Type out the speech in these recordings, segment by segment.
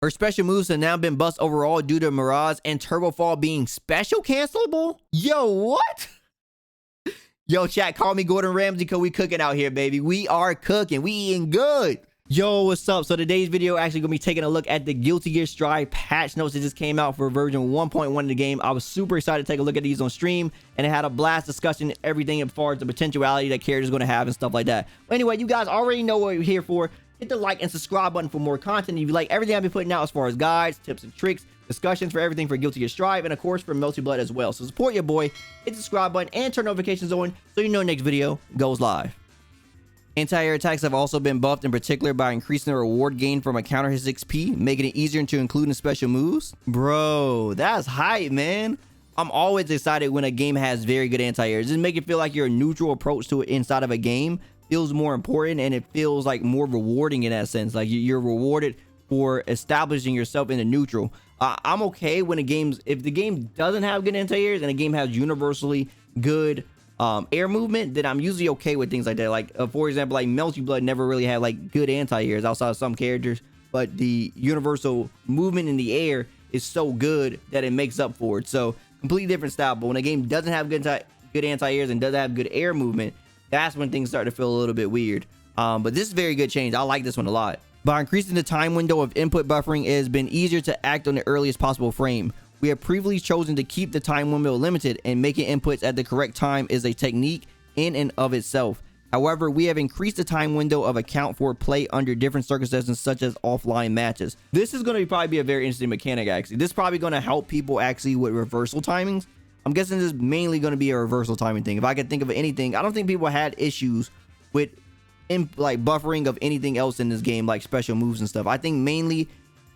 Her special moves have now been buffed overall due to Mirage and Turbo Fall being special cancelable. Yo, what? Yo, chat, call me Gordon Ramsay because we cooking out here, baby. We are cooking. We eating good. Yo, what's up? So today's video actually gonna be taking a look at the Guilty Gear Strive patch notes that just came out for version 1.1 of the game. I was super excited to take a look at these on stream, and it had a blast discussion everything as far as the potentiality that characters gonna have and stuff like that. But anyway, you guys already know what we're here for. Hit the like and subscribe button for more content. If you like everything I've been putting out as far as guides, tips and tricks, discussions for everything for Guilty Gear Strive, and of course for Melty Blood as well. So support your boy, hit the subscribe button and turn notifications on so you know next video goes live. Anti-air attacks have also been buffed, in particular by increasing the reward gain from a counter his XP, making it easier to include in special moves. Bro, that's hype, man. I'm always excited when a game has very good anti-airs. Just make it feel like your neutral approach to it inside of a game feels more important, and it feels like more rewarding in that sense. Like you're rewarded for establishing yourself in the neutral. I'm okay when if the game doesn't have good anti-airs and a game has universally good air movement, then I'm usually okay with things like that. Like for example, like Melty Blood never really had like good anti-airs outside of some characters, but the universal movement in the air is so good that it makes up for it. So completely different style. But when a game doesn't have good anti-airs and doesn't have good air movement, that's when things start to feel a little bit weird. But this is a very good change. I like this one a lot. By increasing the time window of input buffering, it has been easier to act on the earliest possible frame. We have previously chosen to keep the time window limited, and making inputs at the correct time is a technique in and of itself. However, we have increased the time window of account for play under different circumstances such as offline matches. This is going to probably be a very interesting mechanic actually. This is probably going to help people actually with reversal timings. I'm guessing this is mainly going to be a reversal timing thing. If I could think of anything, I don't think people had issues with like buffering of anything else in this game, like special moves and stuff. I think mainly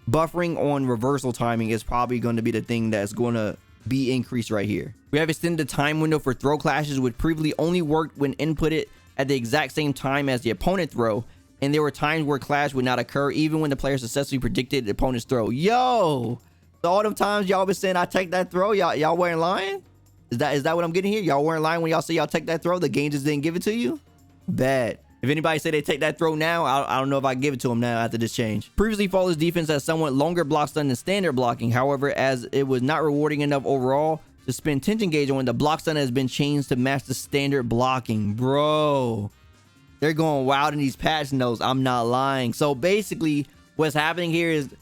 buffering on reversal timing is probably going to be the thing that's going to be increased right here. We have extended the time window for throw clashes, which previously only worked when inputted at the exact same time as the opponent throw, and there were times where clash would not occur even when the player successfully predicted the opponent's throw. Yo, so all them times y'all been saying I take that throw, y'all weren't lying? Is that what I'm getting here? Y'all weren't lying when y'all say y'all take that throw? The game just didn't give it to you? Bad. If anybody say they take that throw now, I don't know if I give it to them now after this change. Previously, Flawless Defense has somewhat longer block stun than standard blocking. However, as it was not rewarding enough overall to spend tension gauge on, the block stun has been changed to match the standard blocking. Bro, they're going wild in these patch notes. I'm not lying. So basically, what's happening here is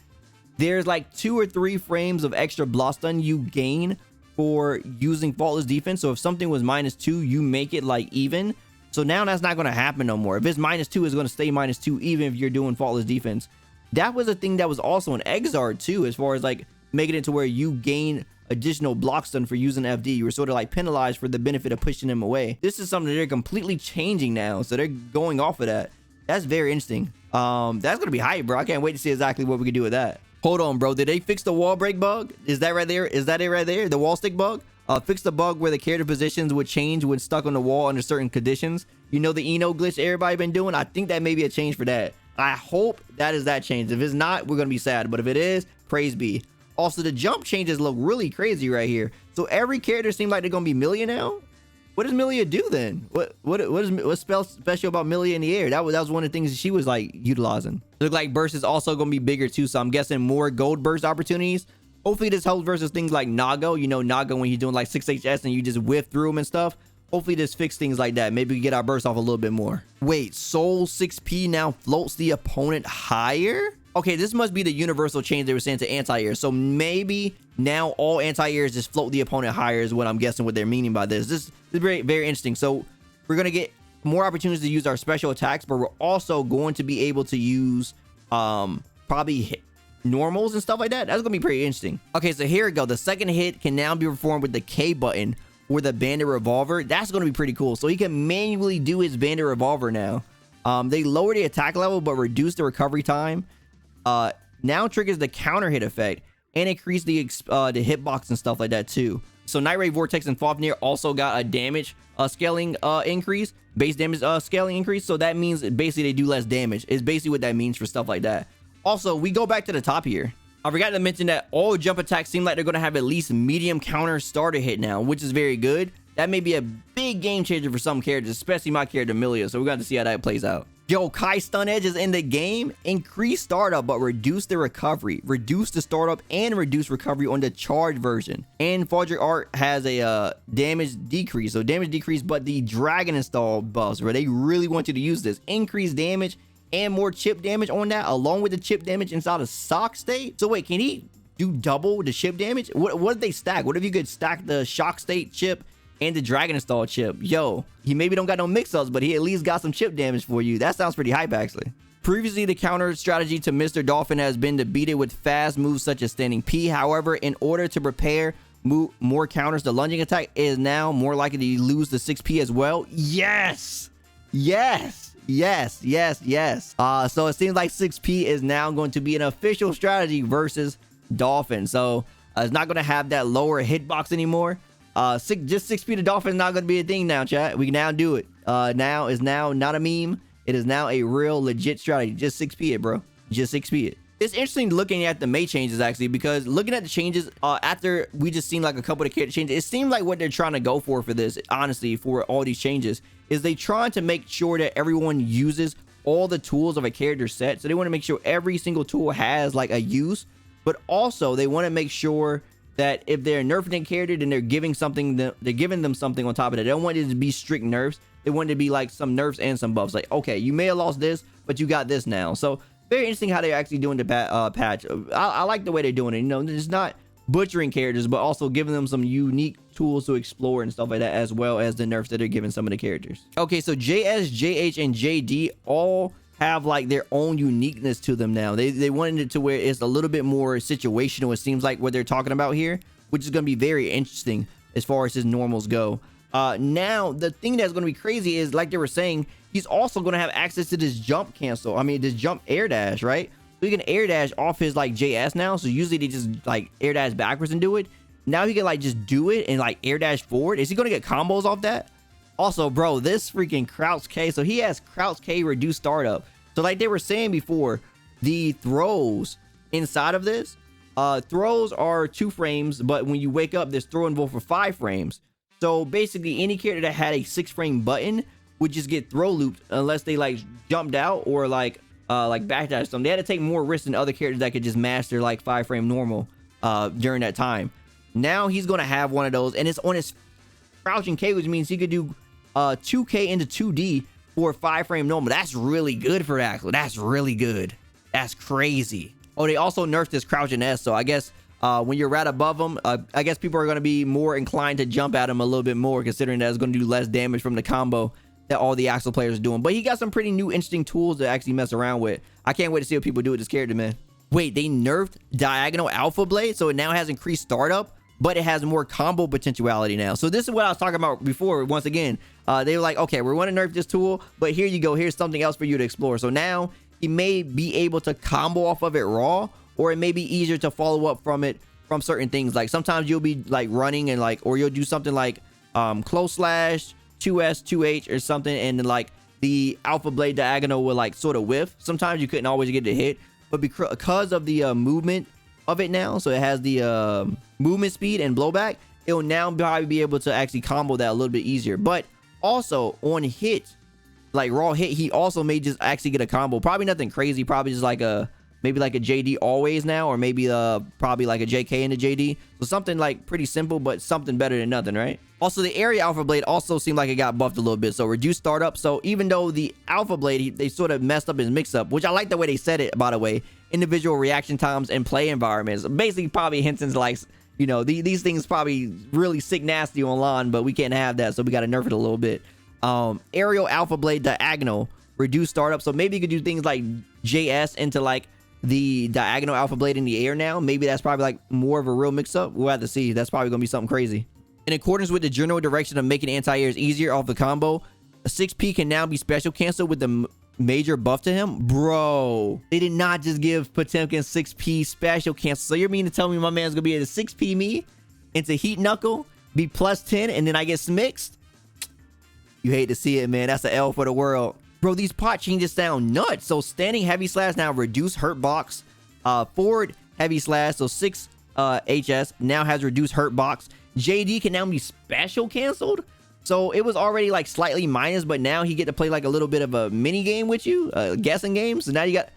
there's like 2 or 3 frames of extra block stun you gain for using Faultless Defense. So if something was -2, you make it like even. So now that's not going to happen no more. If it's -2, it's going to stay -2 even if you're doing Faultless Defense. That was a thing that was also in Exard too, as far as like making it to where you gain additional block stun for using FD. You were sort of like penalized for the benefit of pushing them away. This is something they're completely changing now, so they're going off of that. That's very interesting. That's going to be hype, bro. I can't wait to see exactly what we can do with that. Hold on, bro. Did they fix the wall break bug? Is that right there? Is that it right there? The wall stick bug? Fix the bug where the character positions would change when stuck on the wall under certain conditions. You know the Eno glitch everybody been doing? I think that may be a change for that. I hope that is that change. If it's not, we're going to be sad. But if it is, praise be. Also, the jump changes look really crazy right here. So every character seems like they're going to be Millia now? What does Millia do then? What's special about Millia in the air? That was one of the things she was like utilizing. Look like burst is also going to be bigger too. So I'm guessing more gold burst opportunities. Hopefully this helps versus things like Nago. You know, Nago when he's doing like 6HS and you just whiff through him and stuff. Hopefully this fix things like that. Maybe we get our burst off a little bit more. Wait, Soul 6P now floats the opponent higher? Okay, this must be the universal change they were saying to anti-air. So maybe now all anti-airs just float the opponent higher is what I'm guessing what they're meaning by this. This is very, very interesting. So we're going to get more opportunities to use our special attacks, but we're also going to be able to use probably normals and stuff like that. That's gonna be pretty interesting. Okay, so here we go. The second hit can now be performed with the K button or the bandit revolver. That's gonna be pretty cool. So he can manually do his bandit revolver now. They lower the attack level but reduce the recovery time. Now triggers the counter hit effect and increase the hitbox and stuff like that too. So Night Ray, Vortex, and Fafnir also got a damage scaling increase, base damage scaling increase. So that means basically they do less damage. Is basically what that means for stuff like that. Also, we go back to the top here. I forgot to mention that all jump attacks seem like they're going to have at least medium counter starter hit now, which is very good. That may be a big game changer for some characters, especially my character, Millia. So we're going to see how that plays out. Yo, Kai Stun Edge is in the game. Increase startup, but reduce the recovery. Reduce the startup and reduce recovery on the charge version. And Fodric Art has a damage decrease. So damage decrease, but the Dragon Install buffs, where they really want you to use this. Increase damage and more chip damage on that, along with the chip damage inside of Shock State. So wait, can he do double the chip damage? What if they stack? What if you could stack the Shock State chip and the Dragon Install chip? Yo, he maybe don't got no mix-ups, but he at least got some chip damage for you. That sounds pretty hype, actually. Previously, the counter strategy to Mr. Dolphin has been to beat it with fast moves such as standing P. However, in order to prepare more counters, the lunging attack is now more likely to lose the 6P as well. Yes! Yes! Yes, yes, yes. So it seems like 6P is now going to be an official strategy versus Dolphin. So it's not going to have that lower hitbox anymore. Just 6P to Dolphin is not going to be a thing now, chat. We can now do it. Now is now not a meme. It is now a real legit strategy. Just 6P it, bro. Just 6P it. It's interesting looking at the May changes, actually, because looking at the changes after we just seen like a couple of character changes, it seems like what they're trying to go for this, honestly, for all these changes, is they trying to make sure that everyone uses all the tools of a character set. So they want to make sure every single tool has like a use, but also they want to make sure that if they're nerfing a character, then they're giving something, they're giving them something on top of it. They don't want it to be strict nerfs. They want it to be like some nerfs and some buffs. Like, okay, you may have lost this, but you got this now. So very interesting how they're actually doing the patch. I like the way they're doing it. You know, it's not butchering characters, but also giving them some unique tools to explore and stuff like that, as well as the nerfs that they're giving some of the characters. Okay, so JS, JH, and JD all have like their own uniqueness to them now. They wanted it to where it's a little bit more situational, it seems like, what they're talking about here, which is going to be very interesting as far as his normals go. Now the thing that's going to be crazy is, like they were saying, he's also going to have access to this jump cancel. I mean, this jump air dash, right? So he can air dash off his like JS now. So usually they just like air dash backwards and do it. Now he can like just do it and like air dash forward. Is he going to get combos off that? Also, bro, this freaking Crouch K. So he has Crouch K reduced startup. So like they were saying before, the throws inside of this, throws are 2 frames, but when you wake up, there's throw involved for 5 frames. So basically any character that had a 6-frame button would just get throw looped unless they like jumped out or like backdash them. They had to take more risks than other characters that could just master like 5-frame normal during that time. Now he's gonna have one of those, and it's on his crouching K, which means he could do 2K into 2D for 5-frame normal. That's really good for Axel. That's really good. That's crazy. Oh, they also nerfed his crouching S, so I guess when you're right above him, I guess people are going to be more inclined to jump at him a little bit more, considering that it's going to do less damage from the combo that all the Axel players are doing. But he got some pretty new interesting tools to actually mess around with. I can't wait to see what people do with this character, man. Wait, they nerfed Diagonal Alpha Blade, so it now has increased startup, but it has more combo potentiality now. So this is what I was talking about before. Once again, they were like, okay, we're going to nerf this tool, but here you go. Here's something else for you to explore. So now he may be able to combo off of it raw, or it may be easier to follow up from it from certain things. Like sometimes you'll be like running and like, or you'll do something like close slash 2S 2H or something, and then like the Alpha Blade Diagonal will like sort of whiff. Sometimes you couldn't always get the hit, but because of the movement of it now, so it has the movement speed and blowback, it'll now probably be able to actually combo that a little bit easier. But also on hit, like raw hit, he also may just actually get a combo. Probably nothing crazy, probably just like a maybe like a JD always now, or maybe probably like a JK into JD. So something like pretty simple, but something better than nothing, right? Also, the area Alpha Blade also seemed like it got buffed a little bit, so reduced startup. So even though the Alpha Blade, they sort of messed up his mix-up, which I like the way they said it, by the way, individual reaction times and play environments. Basically, probably hints into like, you know, these things probably really sick nasty online, but we can't have that, so we got to nerf it a little bit. Aerial Alpha Blade Diagonal, reduced startup. So maybe you could do things like JS into like the Diagonal Alpha Blade in the air now. Maybe that's probably like more of a real mix-up. We'll have to see. That's probably gonna be something crazy. In accordance with the general direction of making anti-airs easier off the combo, a 6P can now be special cancel with the major buff to him. Bro, they did not just give Potemkin 6P special cancel. So you're meaning to tell me my man's gonna be able to 6P me into Heat Knuckle, be plus 10, and then I get smixed? You hate to see it, man. That's an L for the world. Bro, these pot changes sound nuts. So standing heavy slash now reduce hurt box. Forward heavy slash, so 6 HS now has reduced hurt box. JD can now be special canceled. So it was already like slightly minus, but now he get to play like a little bit of a mini game with you, guessing game. So now you got,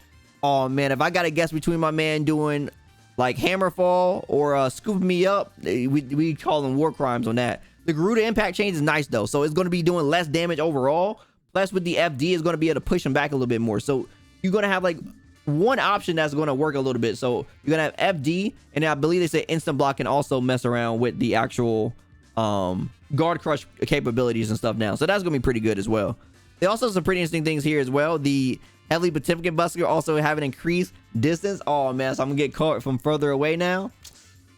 oh man, if I got to guess between my man doing like Hammerfall or scooping me up, we call them war crimes on that. The Garuda impact change is nice though, so it's going to be doing less damage overall. Plus with the FD, is going to be able to push him back a little bit more. So you're going to have like one option that's going to work a little bit. So you're going to have FD, and I believe they say instant block can also mess around with the actual guard crush capabilities and stuff now. So that's going to be pretty good as well. They also have some pretty interesting things here as well. The heavily Pacific Buster also have an increased distance. Oh man, so I'm going to get caught from further away now.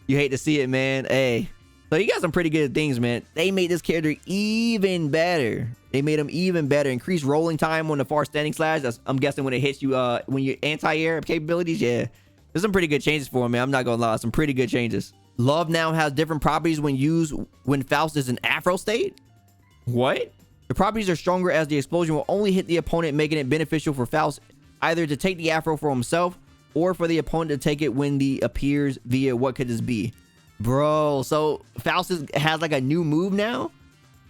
You hate to see it, man. Hey. So you got some pretty good things, man. They made this character even better. They made him even better. Increased rolling time on the far standing slash. That's, I'm guessing when it hits you, when you're anti-air capabilities. Yeah, there's some pretty good changes for him, man. I'm not gonna lie, some pretty good changes. Love now has different properties when used when Faust is in Afro state. What? The properties are stronger as the explosion will only hit the opponent, making it beneficial for Faust either to take the Afro for himself or for the opponent to take it when the appears via what could this be? Bro, so Faust has like a new move now.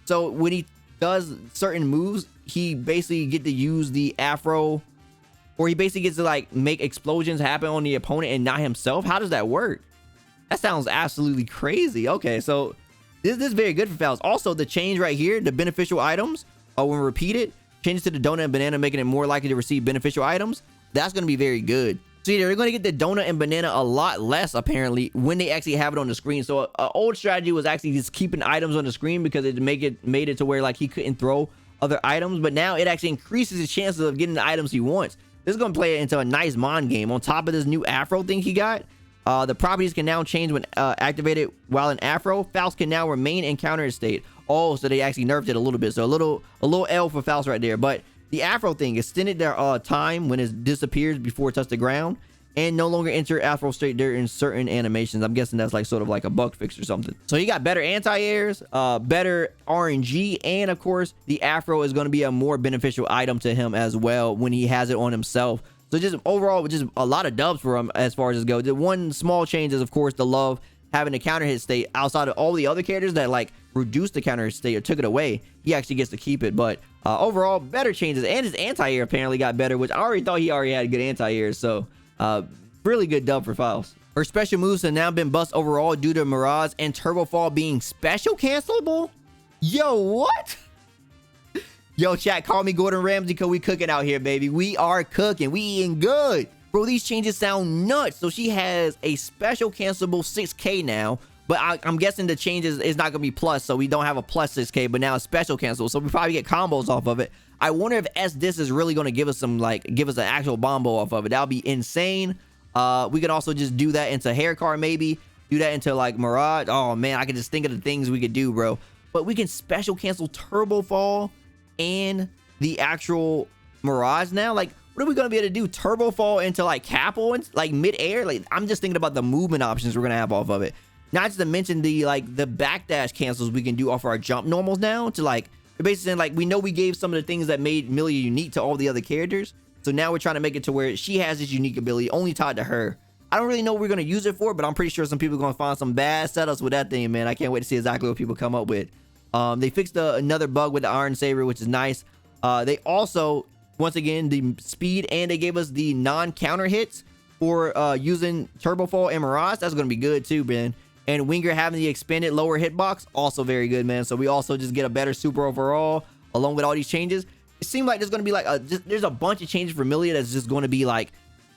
So when he does certain moves, he basically get to use the Afro, or he basically gets to like make explosions happen on the opponent and not himself. How does that work? That sounds absolutely crazy. Okay, so this is very good for Faust. Also, the change right here, the beneficial items, when repeated, changes to the donut and banana, making it more likely to receive beneficial items. That's going to be very good. So yeah, they're going to get the donut and banana a lot less apparently when they actually have it on the screen. So an old strategy was actually just keeping items on the screen because it made it to where like he couldn't throw other items, but now it actually increases his chances of getting the items he wants. This is going to play it into a nice Mon game. On top of this new Afro thing he got, the properties can now change when activated while in Afro. Faust can now remain in counter state. Oh, so they actually nerfed it a little bit. So a little L for Faust right there. But the Afro thing extended their time when it disappears before it touches the ground, and no longer enter Afro state during certain animations. I'm guessing that's like sort of like a bug fix or something. So you got better anti-airs, better RNG, and of course the Afro is going to be a more beneficial item to him as well when he has it on himself. So just overall, just a lot of dubs for him as far as this goes. The one small change is of course the love having a counter hit state. Outside of all the other characters that like reduced the counter hit state or took it away, he actually gets to keep it. But overall, better changes, and his anti-air apparently got better, which I already thought he already had good anti-air. So really good dub for Faust. Her special moves have now been buffed overall due to Mirage and Turbo Fall being special cancelable. Yo, what? Yo, chat, call me Gordon Ramsay because we cooking out here, baby. We are cooking. We eating good. Bro, these changes sound nuts. So she has a special cancelable 6K now, but I'm guessing the changes is not going to be plus, so we don't have a plus 6K, but now it's special cancel. So we probably get combos off of it. I wonder if S-Dis is really going to give us some, like, give us an actual bombo off of it. That would be insane. We could also just do that into hair car, maybe. Do that into, like, Mirage. Oh, man, I can just think of the things we could do, bro. But we can special cancel Turbo Fall and the actual Mirage now. Like, what are we going to be able to do? Turbo Fall into, like, Capel and, like, mid-air? Like, I'm just thinking about the movement options we're going to have off of it. Not to mention the, like, the backdash cancels we can do off our jump normals now to, like, basically saying, like, we know we gave some of the things that made Millia unique to all the other characters. So now we're trying to make it to where she has this unique ability only tied to her. I don't really know what we're going to use it for, but I'm pretty sure some people are going to find some bad setups with that thing, man. I can't wait to see exactly what people come up with. They fixed another bug with the Iron Saber, which is nice. They also, once again, the speed, and they gave us the non-counter hits for using Turbo Fall and Mirage. That's going to be good too, man. And Winger having the expanded lower hitbox, also very good, man. So we also just get a better super overall along with all these changes. It seemed like there's going to be like there's a bunch of changes for Millia that's just going to be like,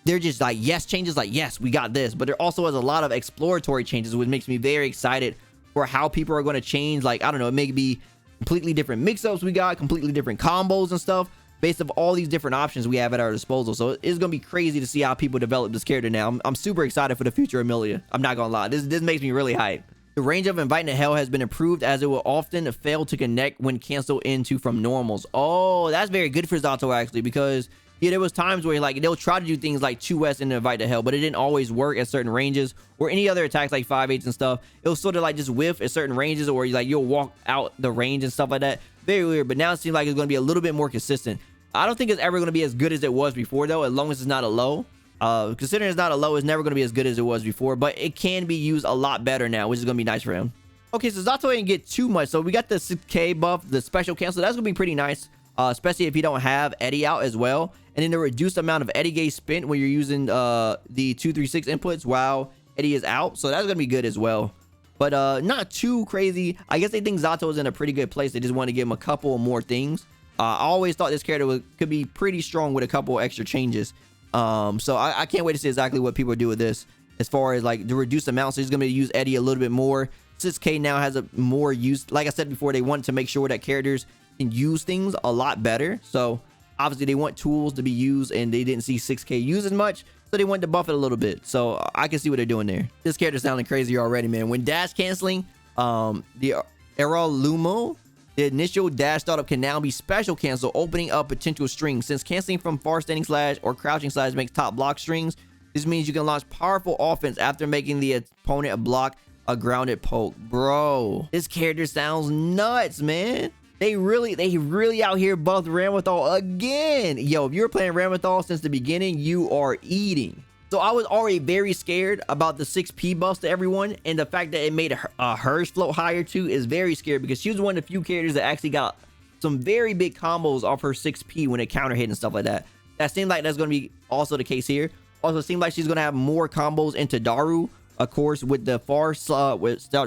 they're just like yes changes, like yes, we got this. But there also is a lot of exploratory changes, which makes me very excited for how people are going to change. Like, I don't know, it may be completely different mix-ups we got, completely different combos and stuff based on all these different options we have at our disposal. So it's going to be crazy to see how people develop this character now. I'm super excited for the future of Millia. I'm not going to lie. This makes me really hype. The range of Inviting to Hell has been improved as it will often fail to connect when canceled into from normals. Oh, that's very good for Zato actually, because yeah, there was times where like they'll try to do things like 2S and Invite to Hell, but it didn't always work at certain ranges or any other attacks like 5/8 and stuff. It'll sort of like just whiff at certain ranges, or like you'll walk out the range and stuff like that. Very weird, but now it seems like it's going to be a little bit more consistent. I don't think it's ever going to be as good as it was before though, as long as it's not a low. Considering it's not a low, it's never going to be as good as it was before, but it can be used a lot better now, which is going to be nice for him. Okay, so Zato didn't get too much. So we got the 6K buff, the special cancel. That's gonna be pretty nice, especially if you don't have Eddie out as well. And then the reduced amount of Eddie gauge spent when you're using the 236 inputs while Eddie is out. So that's gonna be good as well. But not too crazy. I guess they think Zato is in a pretty good place. They just want to give him a couple more things. I always thought this character could be pretty strong with a couple extra changes. So I can't wait to see exactly what people do with this as far as like the reduced amount. So he's gonna use Eddie a little bit more. 6K now has a more use. Like I said before, they want to make sure that characters can use things a lot better. So obviously they want tools to be used, and they didn't see 6K use as much, so they wanted to buff it a little bit. So I can see what they're doing there. This character sounding crazy already, man. When dash canceling, the Eralumo, the initial dash startup can now be special cancel, opening up potential strings. Since canceling from far standing slash or crouching slash makes top block strings, this means you can launch powerful offense after making the opponent block a grounded poke. Bro, this character sounds nuts, man. They really out here buffed Ramlethal again. Yo, if you're playing Ramlethal since the beginning, you are eating. So I was already very scared about the 6P buffs to everyone, and the fact that it made hers float higher too is very scary, because she was one of the few characters that actually got some very big combos off her 6P when it counter hit and stuff like that. That seemed like that's going to be also the case here. Also, it seemed like she's going to have more combos into Daru, of course, with the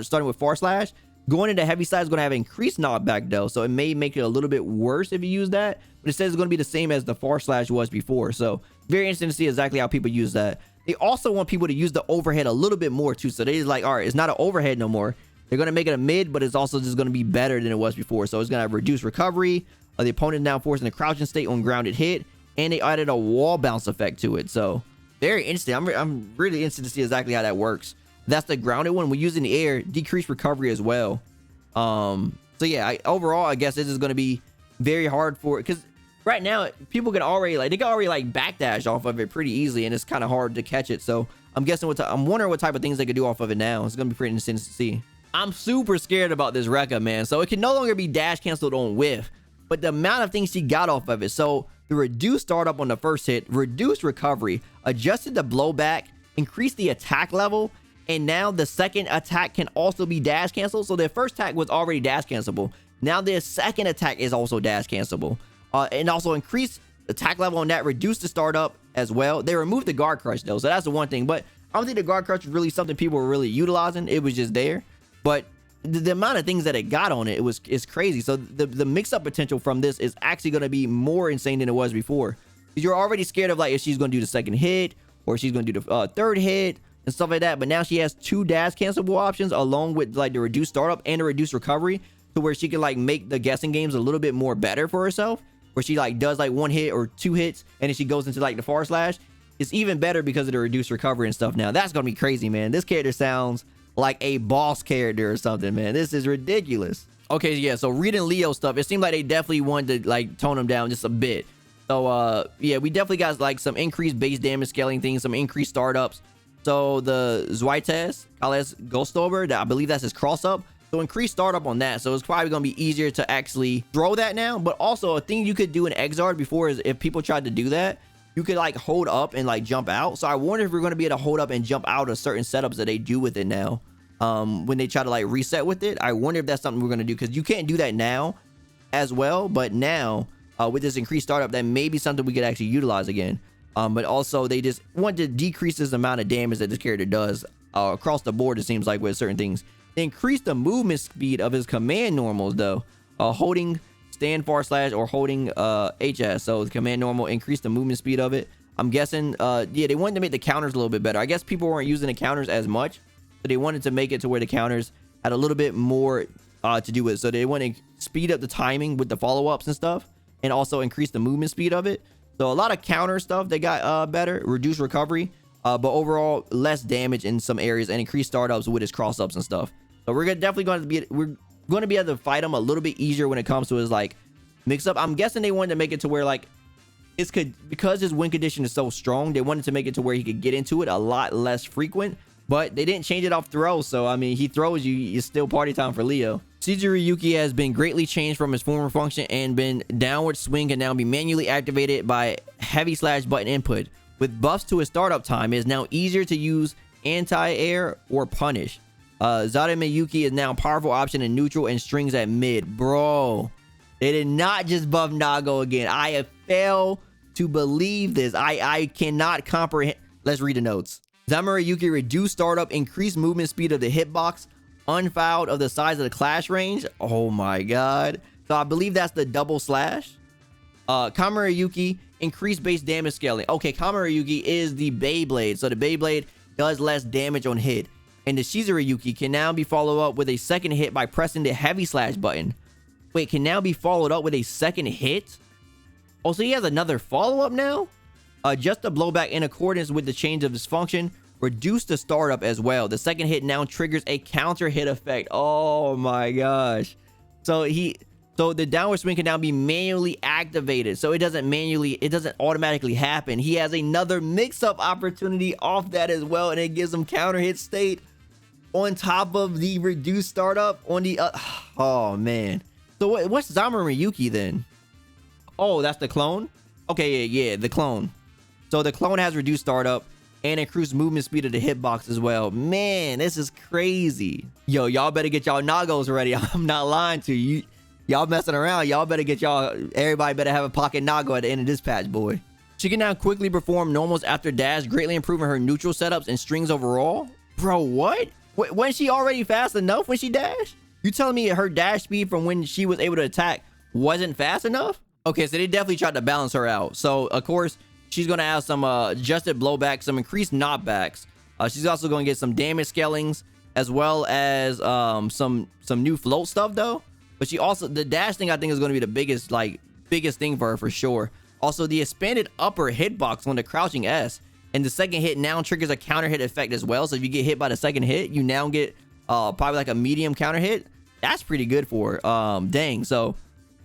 starting with far slash. Going into heavy side is going to have increased knockback though, so it may make it a little bit worse if you use that, but it says it's going to be the same as the far slash was before. So very interesting to see exactly how people use that. They also want people to use the overhead a little bit more too, so they're like, all right, it's not an overhead no more. They're going to make it a mid, but it's also just going to be better than it was before. So it's going to have reduced recovery, the opponent now forced in a crouching state on grounded hit, and they added a wall bounce effect to it. So very interesting. I'm really interested to see exactly how that works. That's the grounded one. When using the air, decreased recovery as well. So yeah, overall, I guess this is going to be very hard for it, because right now people can already they can already backdash off of it pretty easily, and it's kind of hard to catch it. So I'm guessing I'm wondering what type of things they could do off of it now. It's going to be pretty interesting to see. I'm super scared about this Rekka, man. So it can no longer be dash canceled on whiff, but the amount of things she got off of it. So the reduced startup on the first hit, reduced recovery, adjusted the blowback, increased the attack level, and now the second attack can also be dash canceled. So their first attack was already dash cancelable. Now their second attack is also dash cancelable. And also increased attack level on that, reduced the startup as well. They removed the guard crush though, so that's the one thing. But I don't think the guard crush was really something people were really utilizing. It was just there. But the amount of things that it got on it, is crazy. So the mix-up potential from this is actually going to be more insane than it was before. Because you're already scared of if she's going to do the second hit, or she's going to do the third hit, and stuff like that. But now she has two dash cancelable options along with the reduced startup and the reduced recovery, to where she can make the guessing games a little bit more better for herself, where she does one hit or two hits, and then she goes into the far slash. It's even better because of the reduced recovery and stuff. Now that's gonna be crazy, man. This character sounds like a boss character or something, man. This is ridiculous. Okay, yeah, so reading Leo stuff, it seemed like they definitely wanted to tone him down just a bit. So yeah, we definitely got some increased base damage scaling things, some increased startups. So the Zweites, Kales Ghostober, I believe that's his cross up. So increased startup on that. So it's probably going to be easier to actually throw that now. But also a thing you could do in Exard before is if people tried to do that, you could hold up and jump out. So I wonder if we're going to be able to hold up and jump out of certain setups that they do with it now. When they try to reset with it, I wonder if that's something we're going to do, because you can't do that now as well. But now with this increased startup, that may be something we could actually utilize again. But also they just want to decrease this amount of damage that this character does across the board, it seems like, with certain things. They increase the movement speed of his command normals though, holding stand far slash or holding HS. So the command normal increased the movement speed of it. I'm guessing yeah, they wanted to make the counters a little bit better. I guess people weren't using the counters as much, so they wanted to make it to where the counters had a little bit more to do with it. So they want to speed up the timing with the follow-ups and stuff, and also increase the movement speed of it. So a lot of counter stuff they got better, reduced recovery, but overall less damage in some areas, and increased startups with his cross ups and stuff. So we're definitely going to be able to fight him a little bit easier when it comes to his mix up. I'm guessing they wanted to make it to where because his win condition is so strong, they wanted to make it to where he could get into it a lot less frequent. But they didn't change it off throw, so I mean, he throws you, it's still party time for Leo. Yuki has been greatly changed from his former function, and been downward swing can now be manually activated by heavy slash button input. With buffs to his startup time, it is now easier to use anti-air or punish. Zara Miyuki is now a powerful option in neutral and strings at mid. Bro, they did not just buff Nago again. I fail to believe this. I cannot comprehend. Let's read the notes. Zamarayuki reduced startup, increased movement speed of the hitbox, unfouled of the size of the clash range. Oh my god. So I believe that's the double slash. Kamarayuki increased base damage scaling. Okay, Kamarayuki is the Beyblade. So the Beyblade does less damage on hit. And the Shizurayuki can now be followed up with a second hit by pressing the heavy slash button. Wait, can now be followed up with a second hit? Oh, so he has another follow-up now? Just the blowback in accordance with the change of his function. Reduce the startup as well. The second hit now triggers a counter hit effect. Oh my gosh. So the downward swing can now be manually activated. So it doesn't automatically happen. He has another mix-up opportunity off that as well, and it gives him counter hit state on top of the reduced startup on the oh man. So what's Zamarayuki then? Oh, that's the clone? Okay, yeah, the clone. So the clone has reduced startup and increased movement speed of the hitbox as well. Man, this is crazy. Yo, y'all better get y'all Nagos ready. I'm not lying to you. Y'all messing around. Y'all better get everybody better have a pocket Nago at the end of this patch, boy. She can now quickly perform normals after dash, greatly improving her neutral setups and strings overall. Bro, what? Wasn't she already fast enough when she dashed? You telling me her dash speed from when she was able to attack wasn't fast enough? Okay, so they definitely tried to balance her out. So, of course, she's going to have some adjusted blowback, some increased knockbacks. She's also going to get some damage scalings, as well as some new float stuff, though. But she also, the dash thing, I think, is going to be the biggest thing for her, for sure. Also, the expanded upper hitbox on the crouching S. And the second hit now triggers a counter hit effect as well. So if you get hit by the second hit, you now get probably like a medium counter hit. That's pretty good for her. Dang. So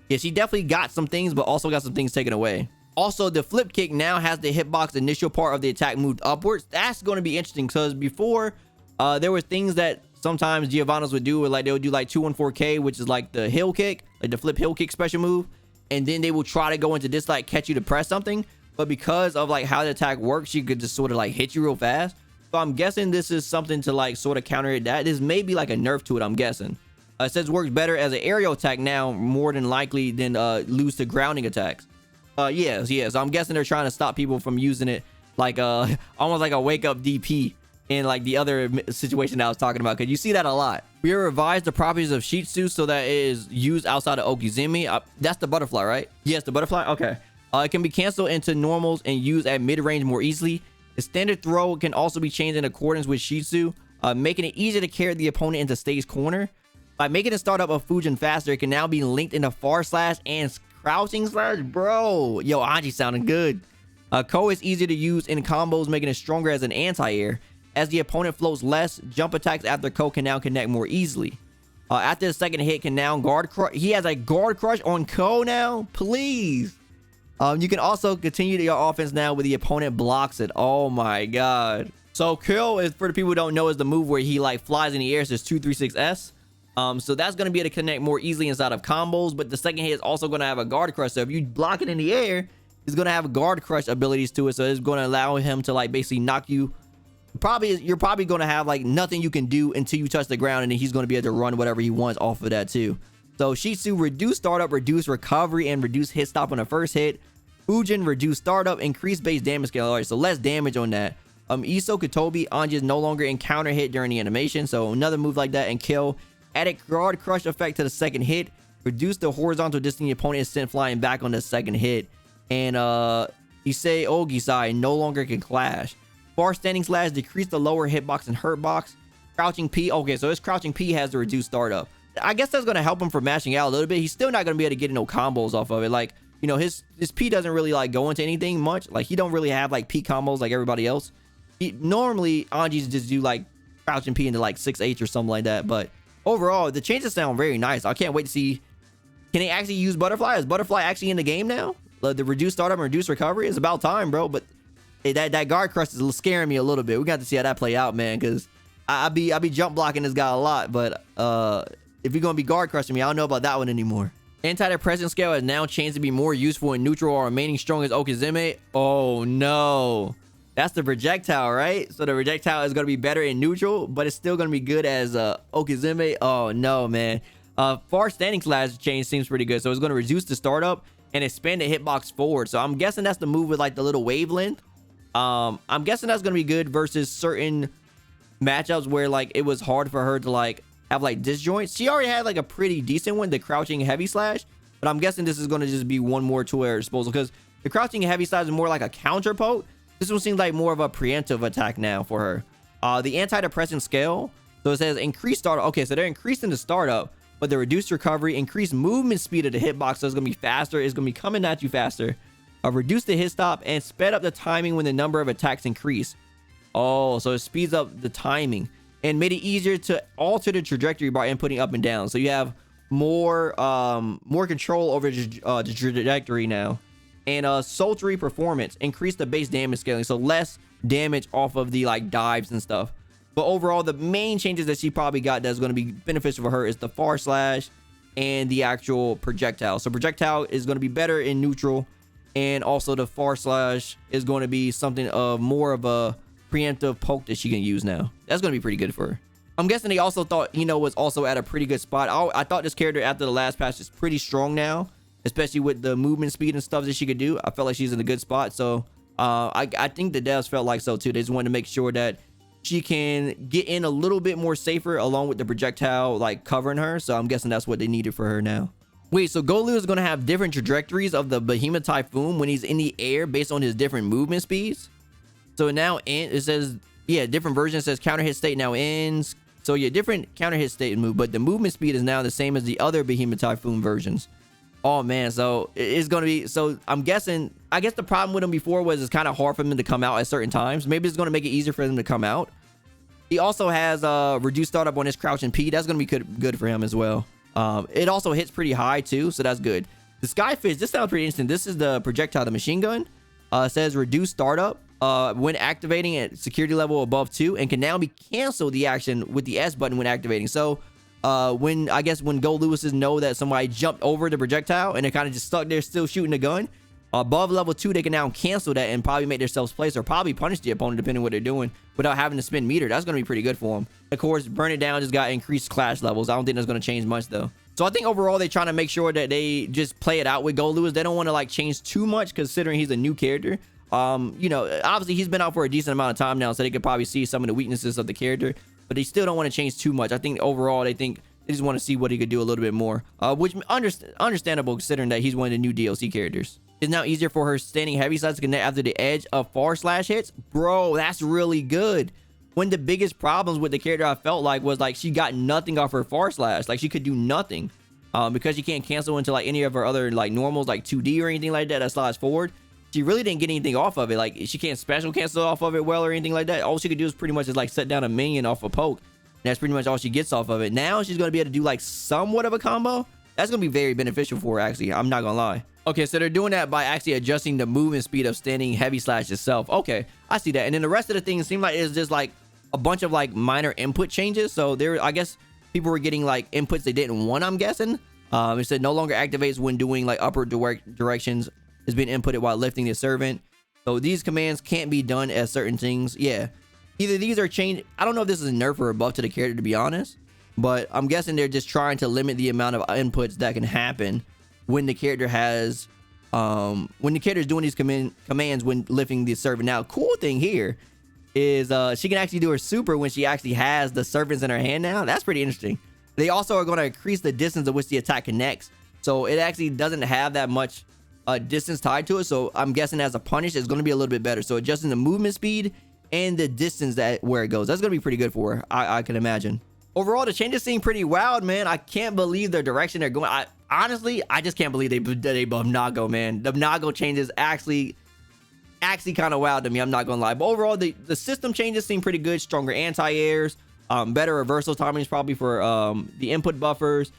yeah, she definitely got some things, but also got some things taken away. Also, the flip kick now has the hitbox initial part of the attack moved upwards. That's going to be interesting because before there were things that sometimes Giovanna's would do, where like they would do like 214K, which is like the hill kick, like the flip hill kick special move. And then they will try to go into this, like catch you to press something. But because of like how the attack works, she could just sort of like hit you real fast. So I'm guessing this is something to like sort of counter it. That this may be like a nerf to it, I'm guessing. It says works better as an aerial attack now, more than likely than lose to grounding attacks. Yes. So I'm guessing they're trying to stop people from using it like almost like a wake up DP in like the other situation that I was talking about, because you see that a lot. We revised the properties of Shitsu so that it is used outside of Okizumi. That's the butterfly, right? Yes, the butterfly. Okay. It can be canceled into normals and used at mid-range more easily. The standard throw can also be changed in accordance with Shitsu, making it easier to carry the opponent into stage corner. By making the startup of Fujin faster, it can now be linked into far slash and crouching slash. Bro, yo, Anji sounding good. Ko is easier to use in combos, making it stronger as an anti-air. As the opponent floats less, jump attacks after Ko can now connect more easily. After the second hit, can now guard crush. He has a guard crush on Ko now. Please. You can also continue your offense now with the opponent blocks it. Oh my god. So Kill is, for the people who don't know, is the move where he like flies in the air. So it's 236S. So that's going to be able to connect more easily inside of combos. But the second hit is also going to have a guard crush. So if you block it in the air, it's going to have guard crush abilities to it. So it's going to allow him to like basically knock you. You're probably going to have like nothing you can do until you touch the ground, and then he's going to be able to run whatever he wants off of that too. So Shitsu, reduce startup, reduce recovery, and reduce hit stop on the first hit. Fujin, reduce startup, increase base damage scale. All right, so less damage on that. Iso Kotobi, Anji is no longer in counter hit during the animation. So another move like that, and Kill. Added guard crush effect to the second hit. Reduce the horizontal distance the opponent is sent flying back on the second hit. And Issei Ogisai no longer can clash. Far standing slash, decrease the lower hitbox and hurt box. Crouching P. Okay, so his crouching P has the reduced startup. I guess that's going to help him for mashing out a little bit. He's still not going to be able to get no combos off of it. Like, you know, his P doesn't really like go into anything much. Like, he don't really have like P combos like everybody else. Normally Anji's just do like crouching P into like 6H or something like that. But overall, the changes sound very nice. I can't wait to see. Can they actually use Butterfly? Is Butterfly actually in the game now? The reduced startup and reduced recovery is about time, bro. But that guard crush is scaring me a little bit. We got to see how that play out, man. Because I be jump blocking this guy a lot. But if you're gonna be guard crushing me, I don't know about that one anymore. Anti-depressant scale has now changed to be more useful in neutral or remaining strong as Okizeme. Oh no. That's the projectile, right? So the projectile is going to be better in neutral, but it's still going to be good as Okizeme. Oh, no, man. Far standing slash change seems pretty good. So it's going to reduce the startup and expand the hitbox forward. So I'm guessing that's the move with like the little wavelength. I'm guessing that's going to be good versus certain matchups where like it was hard for her to like have like disjoints. She already had like a pretty decent one, the crouching heavy slash. But I'm guessing this is going to just be one more to her disposal because the crouching heavy slash is more like a counter poke. This one seems like more of a preemptive attack now for her. The antidepressant scale. So it says increased startup. Okay, so they're increasing the startup, but the reduced recovery, increased movement speed of the hitbox. So it's going to be faster. It's going to be coming at you faster. Reduce the hit stop and sped up the timing when the number of attacks increase. Oh, so it speeds up the timing and made it easier to alter the trajectory by inputting up and down. So you have more control over the trajectory now. And sultry performance, increase the base damage scaling, so less damage off of the like dives and stuff. But overall, the main changes that she probably got that's going to be beneficial for her is the far slash and the actual projectile. So projectile is going to be better in neutral, and also the far slash is going to be something of more of a preemptive poke that she can use now. That's going to be pretty good for her. I'm guessing they also thought Ino was also at a pretty good spot. I thought this character after the last patch is pretty strong now, especially with the movement speed and stuff that she could do. I felt like she's in a good spot. So I think the devs felt like so too. They just wanted to make sure that she can get in a little bit more safer along with the projectile like covering her. So I'm guessing that's what they needed for her now. Wait, so Golu is going to have different trajectories of the Behemoth Typhoon when he's in the air based on his different movement speeds. So now it says, yeah, different version says counter hit state now ends. So yeah, different counter hit state move, but the movement speed is now the same as the other Behemoth Typhoon versions. Oh man, so it's going to be, so I'm guessing, I guess the problem with him before was it's kind of hard for him to come out at certain times. Maybe it's going to make it easier for him to come out. He also has reduced startup on his crouch and P. That's going to be good for him as well. It also hits pretty high too, so that's good. The Skyfish, this sounds pretty interesting. This is the projectile, the machine gun. It says reduce startup when activating at security level above 2 and can now be canceled the action with the S button when activating. So when Gold Lewis's know that somebody jumped over the projectile and they're kind of just stuck there still shooting the gun, above level 2 they can now cancel that and probably make themselves place or probably punish the opponent depending on what they're doing without having to spend meter. That's going to be pretty good for them. Of course, Burn It Down just got increased clash levels. I don't think that's going to change much though. So I think overall they're trying to make sure that they just play it out with Gold Lewis. They don't want to like change too much considering he's a new character. You know, obviously he's been out for a decent amount of time now, so they could probably see some of the weaknesses of the character, but they still don't want to change too much. I think overall they just want to see what he could do a little bit more, which understandable considering that he's one of the new DLC characters. It's now easier for her standing heavy sides to connect after the edge of far slash hits. Bro, that's really good. One of the biggest problems with the character I felt like was like she got nothing off her far slash. Like she could do nothing because she can't cancel into like any of her other like normals like 2D or anything like that slides forward. She really didn't get anything off of it. Like she can't special cancel off of it well or anything like that. All she could do is pretty much just like set down a minion off a poke. And that's pretty much all she gets off of it. Now she's going to be able to do like somewhat of a combo. That's going to be very beneficial for her actually. I'm not going to lie. Okay, so they're doing that by actually adjusting the movement speed of standing heavy slash itself. Okay, I see that. And then the rest of the things seem like it's just like a bunch of like minor input changes. So there, I guess people were getting like inputs they didn't want, I'm guessing. It said no longer activates when doing like upward directions. Is being inputted while lifting the servant. So these commands can't be done as certain things. Yeah, either these are changed. I don't know if this is a nerf or a buff to the character, to be honest, but I'm guessing they're just trying to limit the amount of inputs that can happen when the character has when the character is doing these commands when lifting the servant. Now, cool thing here is she can actually do her super when she actually has the servants in her hand now. That's pretty interesting. They also are going to increase the distance at which the attack connects, so it actually doesn't have that much distance tied to it. So I'm guessing as a punish it's going to be a little bit better, so adjusting the movement speed and the distance that where it goes, that's going to be pretty good for her. I can imagine. Overall, the changes seem pretty wild, man. I can't believe the direction they're going. Honestly, I just can't believe they buff Nago, man. The Nago changes actually kind of wild to me, I'm not gonna lie. But overall, the system changes seem pretty good. Stronger anti-airs, better reversal timings probably for the input buffers.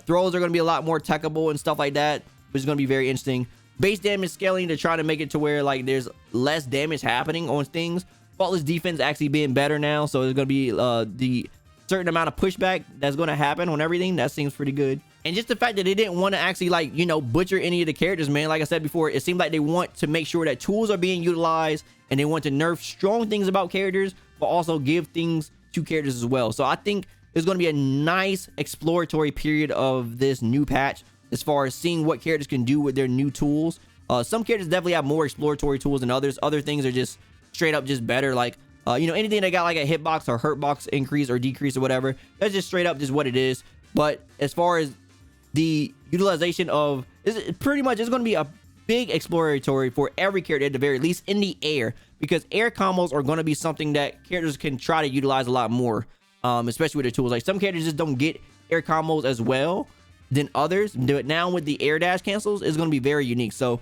Throws are going to be a lot more techable and stuff like that, which is going to be very interesting. Base damage scaling to try to make it to where like there's less damage happening on things. Faultless defense actually being better now, so there's going to be the certain amount of pushback that's going to happen on everything. That seems pretty good. And just the fact that they didn't want to actually, like, you know, butcher any of the characters, man. Like I said before, it seemed like they want to make sure that tools are being utilized, and they want to nerf strong things about characters, but also give things to characters as well. So I think there's going to be a nice exploratory period of this new patch as far as seeing what characters can do with their new tools. Some characters definitely have more exploratory tools than others. Other things are just straight up just better. Like, you know, anything that got like a hitbox or hurtbox increase or decrease or whatever, that's just straight up just what it is. But as far as the utilization of, pretty much it's going to be a big exploratory for every character at the very least in the air, because air combos are going to be something that characters can try to utilize a lot more, especially with their tools. Like some characters just don't get air combos as well than others, but now with the air dash cancels, it's going to be very unique. So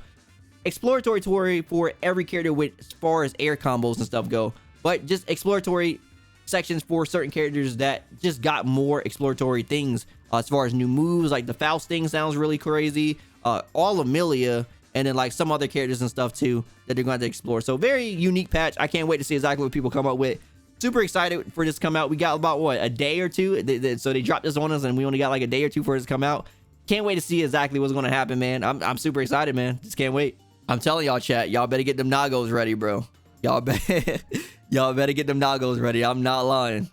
exploratory for every character with as far as air combos and stuff go, but just exploratory sections for certain characters that just got more exploratory things as far as new moves. Like the Faust thing sounds really crazy, all of Milia, and then like some other characters and stuff too that they're going to explore. So very unique patch. I can't wait to see exactly what people come up with. Super excited for this to come out. We got about what, a day or two, so they dropped this on us and we only got like a day or two for it to come out. Can't wait to see exactly what's going to happen, man. I'm super excited, man. Just can't wait. I'm telling y'all, chat, y'all better get them Nagos ready, bro. Y'all better get them Nagos ready. I'm not lying.